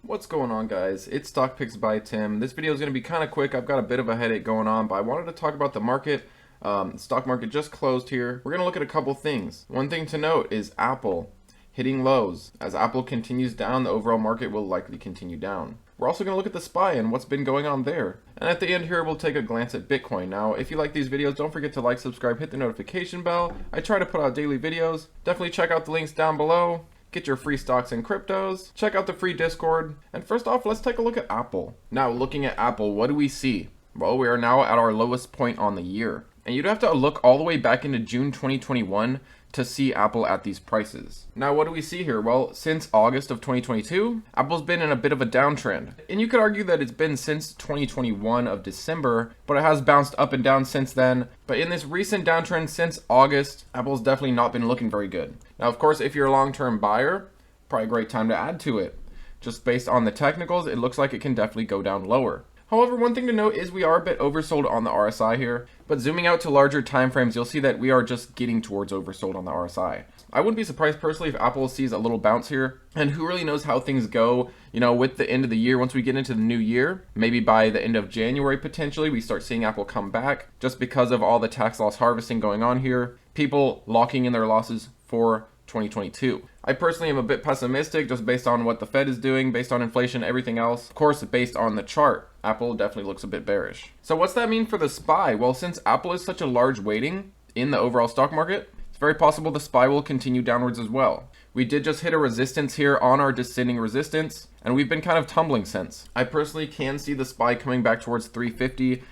What's going on, guys? It's Stock Picks by Tim. This video is going to be kind of quick. I've got a bit of a headache going on, but I wanted to talk about the market. Stock market just closed here. We're going to look at a couple things. One thing to note is Apple hitting lows. As Apple continues down, the overall market will likely continue down. We're also going to look at the SPY and what's been going on there. And at the end here, we'll take a glance at Bitcoin. Now, if you like these videos, don't forget to like, subscribe, hit the notification bell. I try to put out daily videos. Definitely check out the links down below. Get your free stocks and cryptos. Check out the free Discord. And first off, let's take a look at Apple. Now, looking at Apple, what do we see? Well, we are now at our lowest point on the year. And you'd have to look all the way back into June 2021 to see Apple at these prices. Now, what do we see here? Well, since August of 2022, Apple's been in a bit of a downtrend. And you could argue that it's been since 2021 of December, but it has bounced up and down since then. But in this recent downtrend since August, Apple's definitely not been looking very good. Now, of course, if you're a long-term buyer, probably a great time to add to it. Just based on the technicals, it looks like it can definitely go down lower. However, one thing to note is we are a bit oversold on the RSI here, but zooming out to larger time frames, you'll see that we are just getting towards oversold on the RSI. I wouldn't be surprised personally if Apple sees a little bounce here, and who really knows how things go, with the end of the year. Once we get into the new year, maybe by the end of January potentially, we start seeing Apple come back just because of all the tax loss harvesting going on here, people locking in their losses for 2022. I personally am a bit pessimistic just based on what the Fed is doing, based on inflation, everything else. Of course, based on the chart, Apple definitely looks a bit bearish. So what's that mean for the SPY? Well, since Apple is such a large weighting in the overall stock market, it's very possible the SPY will continue downwards as well. We did just hit a resistance here on our descending resistance, and we've been kind of tumbling since. I personally can see the SPY coming back towards 350,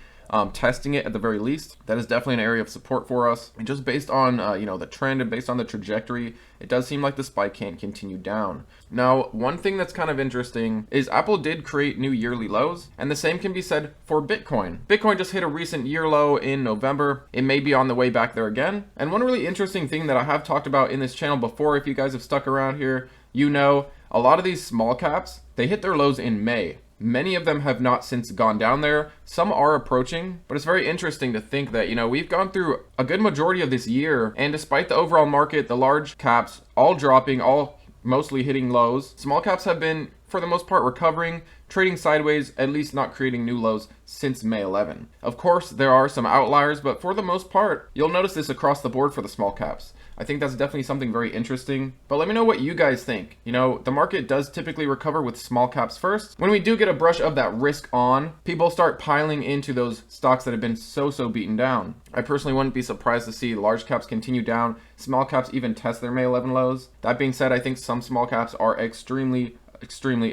testing it at the very least. That is definitely an area of support for us. And just based on the trend and based on the trajectory, it does seem like the SPY can't continue down. Now, one thing that's kind of interesting is Apple did create new yearly lows, and the same can be said for Bitcoin. Bitcoin just hit a recent year low in November. It may be on the way back there again. And one really interesting thing that I have talked about in this channel before, if you guys have stuck around here, a lot of these small caps, they hit their lows in May. Many of them have not since gone down there. Some are approaching, but it's very interesting to think that, we've gone through a good majority of this year, and despite the overall market, the large caps all dropping, all mostly hitting lows, small caps have been, for the most part, recovering, trading sideways, at least not creating new lows since May 11. Of course, there are some outliers, but for the most part, you'll notice this across the board for the small caps. I think that's definitely something very interesting, but let me know what you guys think. The market does typically recover with small caps first. When we do get a brush of that risk on, people start piling into those stocks that have been so beaten down. I personally wouldn't be surprised to see large caps continue down, small caps even test their May 11 lows. That being said, I think some small caps are extremely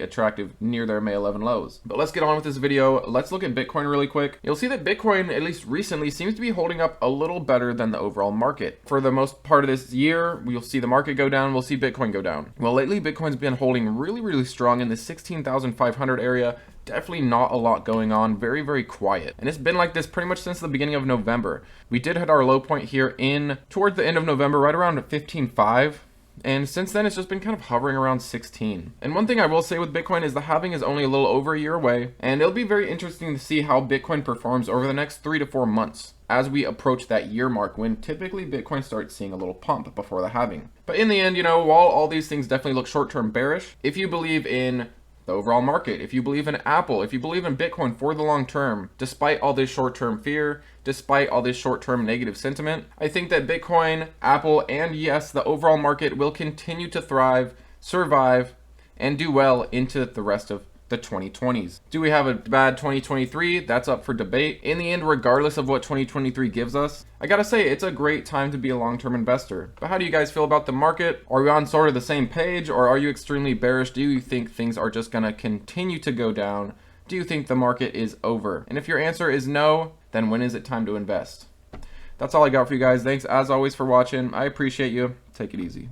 attractive near their May 11 lows. But let's get on with this video. Let's look at Bitcoin really quick. You'll see that Bitcoin, at least recently, seems to be holding up a little better than the overall market. For the most part of this year, we'll see the market go down, we'll see Bitcoin go down. Well, lately Bitcoin's been holding really strong in the 16,500 area. Definitely not a lot going on, very quiet. And it's been like this pretty much since the beginning of November. We did hit our low point here towards the end of November, right around 15.5. And since then, it's just been kind of hovering around 16. And one thing I will say with Bitcoin is the halving is only a little over a year away, and it'll be very interesting to see how Bitcoin performs over the next 3 to 4 months as we approach that year mark, when typically Bitcoin starts seeing a little pump before the halving. But in the end, while all these things definitely look short-term bearish, if you believe in the overall market, if you believe in Apple, if you believe in Bitcoin for the long term, despite all this short-term fear, despite all this short-term negative sentiment, I think that Bitcoin, Apple, and yes, the overall market will continue to thrive, survive, and do well into the rest of the 2020s. Do we have a bad 2023? That's up for debate. In the end, regardless of what 2023 gives us, I gotta say, it's a great time to be a long-term investor. But how do you guys feel about the market? Are we on sort of the same page, or are you extremely bearish? Do you think things are just gonna continue to go down? Do you think the market is over? And if your answer is no, then when is it time to invest? That's all I got for you guys. Thanks as always for watching. I appreciate you. Take it easy.